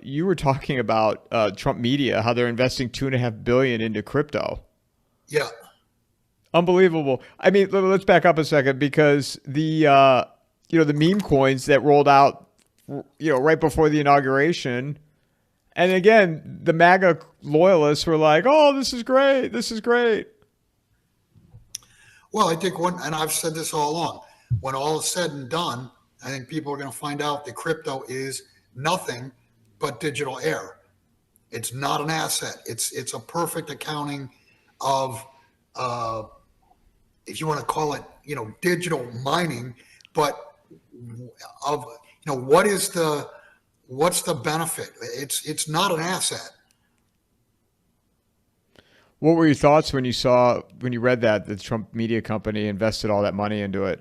You were talking about Trump Media, how they're investing 2.5 billion into crypto. Yeah. Unbelievable. I mean, let's back up a second because the meme coins that rolled out, right before the inauguration, and again, the MAGA loyalists were like, "Oh, this is great. This is great." Well, I think and I've said this all along, when all is said and done, I think people are going to find out that crypto is nothing but digital air. It's not an asset. It's a perfect accounting of, uh, if you want to call it, digital mining, but of, what's the benefit? It's not an asset. What were your thoughts when you read that the Trump Media company invested all that money into it,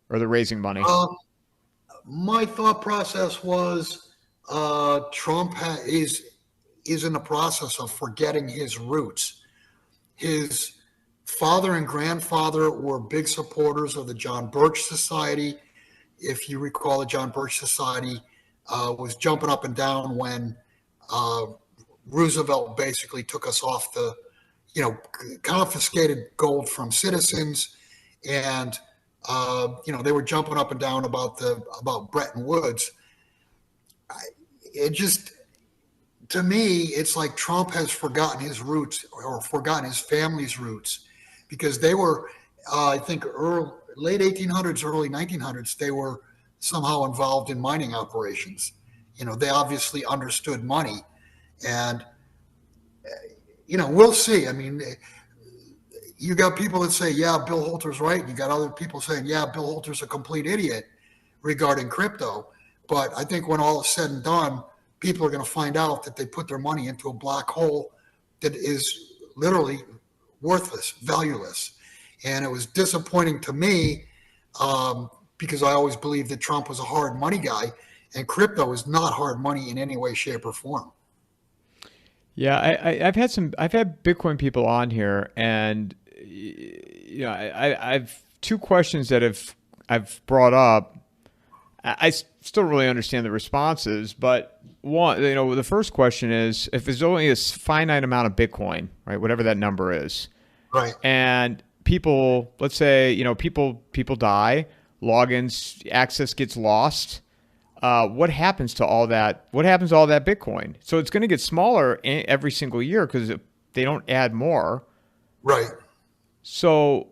or they're raising money? Um, my thought process was, Trump is in the process of forgetting his roots. His father and grandfather were big supporters of the John Birch Society. If you recall, the John Birch Society was jumping up and down when uh, Roosevelt basically took us off you know, confiscated gold from citizens, and they were jumping up and down about Bretton Woods. It just, to me, it's like Trump has forgotten his roots or forgotten his family's roots, because they were, I think, late 1800s, early 1900s, they were somehow involved in mining operations. They obviously understood money, and we'll see. I mean, you got people that say, yeah, Bill Holter's right. And you got other people saying, yeah, Bill Holter's a complete idiot regarding crypto. But I think when all is said and done, people are going to find out that they put their money into a black hole that is literally worthless, valueless. And it was disappointing to me, because I always believed that Trump was a hard money guy, and crypto is not hard money in any way, shape, or form. Yeah, I've had Bitcoin people on here, and I've two questions that I've brought up. I still really understand the responses, but one, the first question is, if there's only a finite amount of Bitcoin, right, whatever that number is, Right. and people, let's say, people die, logins, access gets lost. What happens to all that? What happens to all that Bitcoin? So it's going to get smaller every single year because they don't add more. Right. So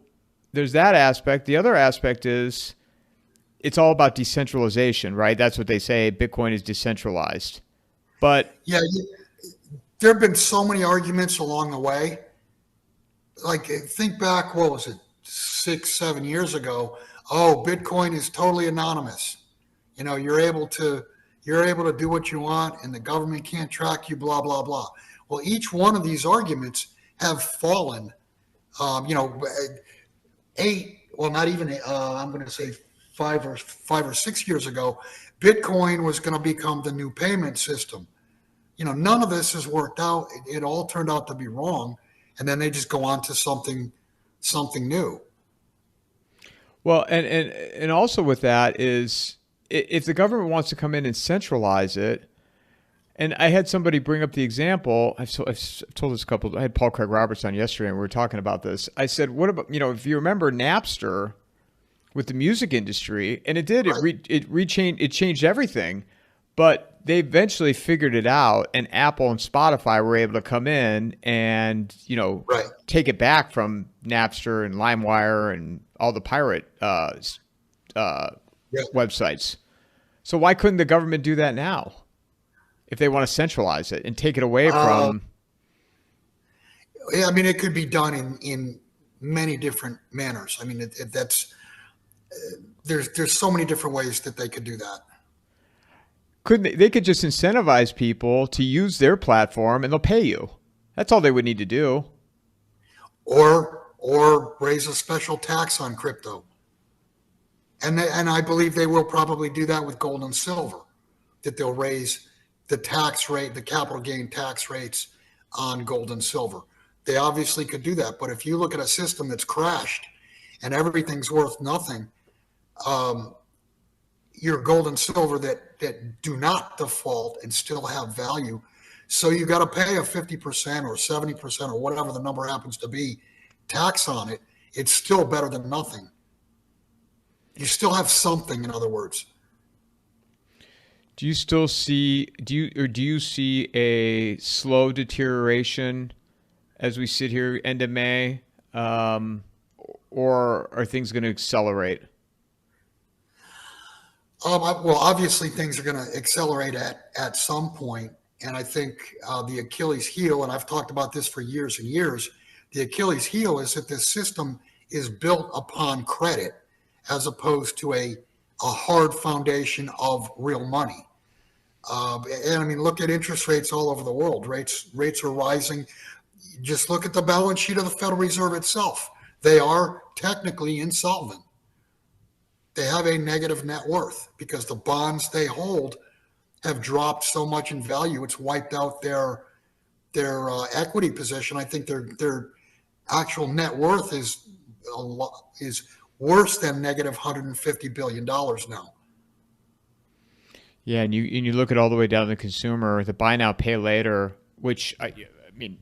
there's that aspect. The other aspect is it's all about decentralization, right? That's what they say. Bitcoin is decentralized. But Yeah. There have been so many arguments along the way. Like, think back, what was it, 6, 7 years ago? Oh, Bitcoin is totally anonymous. You're able to do what you want, and the government can't track you. Blah blah blah. Well, each one of these arguments have fallen. Um, you know, well, not even. I'm going to say 5 or 6 years ago, Bitcoin was going to become the new payment system. None of this has worked out. It all turned out to be wrong, and then they just go on to something new. well, and also with that is if the government wants to come in and centralize it. And I had somebody bring up the example. I've told this a couple. I had Paul Craig Roberts on yesterday, and we were talking about this. I said, "What about if you remember Napster with the music industry, and it did Right. it changed everything, but they eventually figured it out, and Apple and Spotify were able to come in and Right. take it back from Napster and LimeWire and all the pirate uh, Yeah. websites. So why couldn't the government do that now if they want to centralize it and take it away Uh, from? yeah. I mean, it could be done in many different manners. I mean, that's there's so many different ways that they could do that. Couldn't they could just incentivize people to use their platform and they'll pay you. That's all they would need to do. Or raise a special tax on crypto. And I believe they will probably do that with gold and silver, that they'll raise the tax rate, the capital gain tax rates on gold and silver. They obviously could do that. But if you look at a system that's crashed and everything's worth nothing, um, your gold and silver that do not default and still have value. So you got to pay a 50% or 70% or whatever the number happens to be tax on it. It's still better than nothing. You still have something, in other words. Do you still see do you see a slow deterioration as we sit here end of May, or are things going to accelerate? Well, obviously things are going to accelerate at some point, and I think the Achilles heel, and I've talked about this for years and years, the Achilles heel is that this system is built upon credit as opposed to a hard foundation of real money. And I mean, look at interest rates all over the world. Rates are rising. Just look at the balance sheet of the Federal Reserve itself. They are technically insolvent. They have a negative net worth because the bonds they hold have dropped so much in value. It's wiped out their equity position. I think their actual net worth is worse than negative $150 billion now. Yeah, and you look at all the way down to the consumer, the buy now, pay later, which I mean,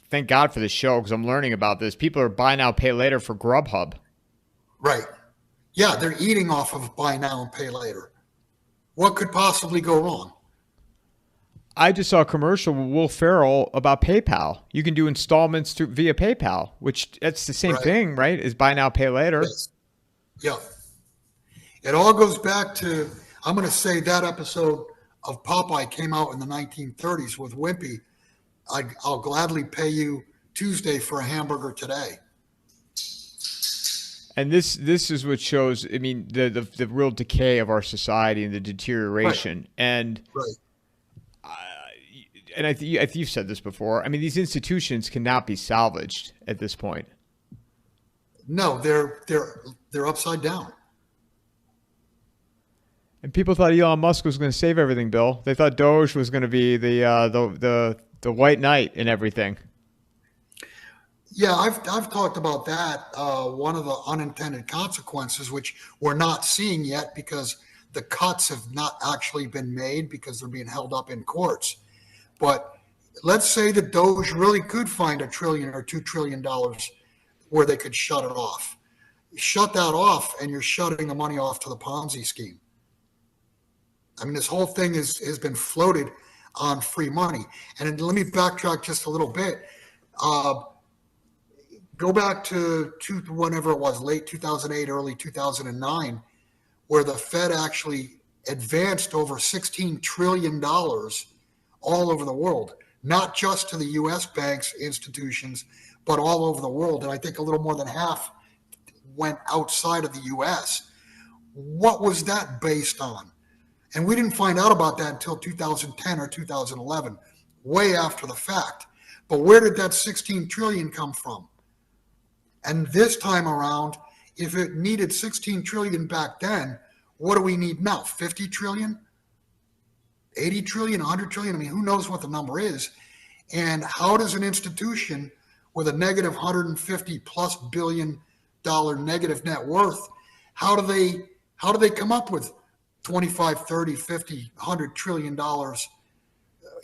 thank God for the show because I'm learning about this. People are buy now, pay later for Grubhub. Right. Yeah, they're eating off of buy now and pay later. What could possibly go wrong? I just saw a commercial with Will Ferrell about PayPal. You can do installments via PayPal, which that's the same thing, right? Is buy now, pay later. Yes. Yeah. It all goes back to, I'm going to say that episode of Popeye came out in the 1930s with Wimpy. I'll gladly pay you Tuesday for a hamburger today. And this is what shows, I mean, the real decay of our society and the deterioration. Right. And I think you've said this before. I mean, these institutions cannot be salvaged at this point. No, they're upside down. And people thought Elon Musk was going to save everything, Bill. They thought Doge was going to be the white knight and everything. Yeah, I've talked about that. One of the unintended consequences, which we're not seeing yet because the cuts have not actually been made because they're being held up in courts. But let's say that Doge really could find $1 trillion or $2 trillion where they could shut it off. Shut that off, and you're shutting the money off to the Ponzi scheme. I mean, this whole thing has been floated on free money. And let me backtrack just a little bit. Go back to whenever it was, late 2008, early 2009, where the Fed actually advanced over $16 trillion all over the world, not just to the U.S. banks, institutions, but all over the world. And I think a little more than half went outside of the U.S. What was that based on? And we didn't find out about that until 2010 or 2011, way after the fact. But where did that 16 trillion come from? And this time around, if it needed 16 trillion back then, what do we need now? 50 trillion? 80 trillion, 100 trillion? I mean, who knows what the number is? And how does an institution with a negative 150 plus billion dollar negative net worth, how do they come up with 25, 30, 50, 100 trillion dollars?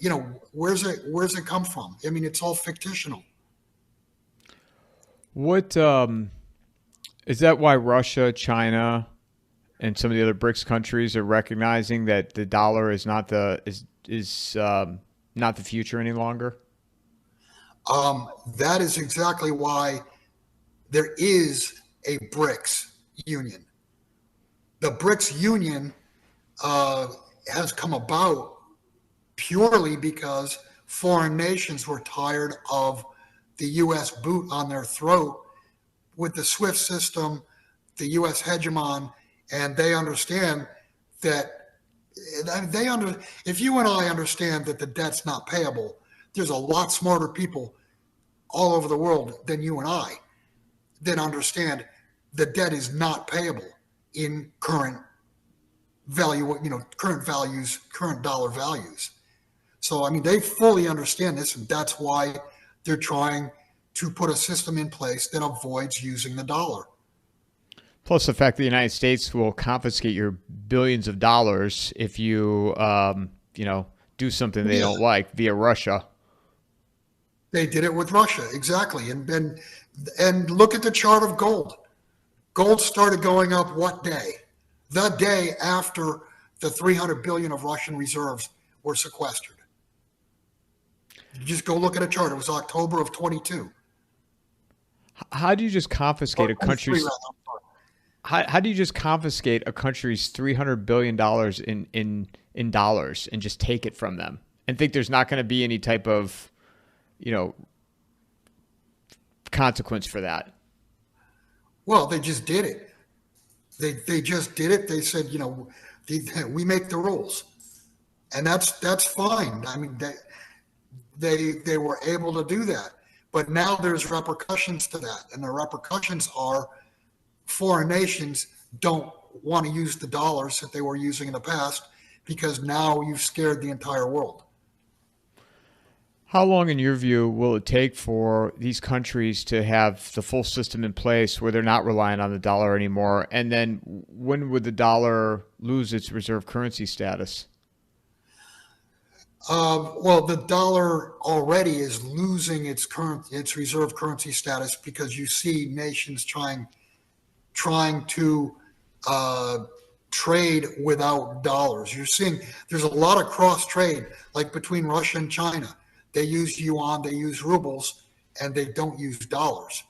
You know, where's it come from? I mean, it's all fictional. What is that why Russia, China, and some of the other BRICS countries are recognizing that the dollar is not the future any longer? That is exactly why there is a BRICS union. The BRICS union has come about purely because foreign nations were tired of the U.S. boot on their throat with the SWIFT system, the U.S. hegemon, and they understand that if you and I understand that the debt's not payable, there's a lot smarter people all over the world than you and I that understand the debt is not payable in current value, current values, current dollar values. So, I mean, they fully understand this, and that's why they're trying to put a system in place that avoids using the dollar. Plus the fact that the United States will confiscate your billions of dollars if you, do something they Yeah, don't like via Russia. they did it with Russia, exactly. And look at the chart of gold. Gold started going up what day? The day after the 300 billion of Russian reserves were sequestered. You just go look at a chart. It was October of 22. How do you just Or confiscate a 23 country's rather. I'm sorry. how do you just confiscate a country's $300 billion in dollars and just take it from them and think there's not going to be any type of, you know, consequence for that? Well, they just did it. They just did it. They said, we make the rules, and that's fine. I mean, they were able to do that, but now there's repercussions to that, and the repercussions are foreign nations don't want to use the dollars that they were using in the past because now you've scared the entire world. How long, in your view, will it take for these countries to have the full system in place where they're not relying on the dollar anymore? And then when would the dollar lose its reserve currency status? Well, the dollar already is losing its reserve currency status because you see nations trying to trade without dollars. You're seeing there's a lot of cross trade, like between Russia and China. They use yuan, they use rubles, and they don't use dollars.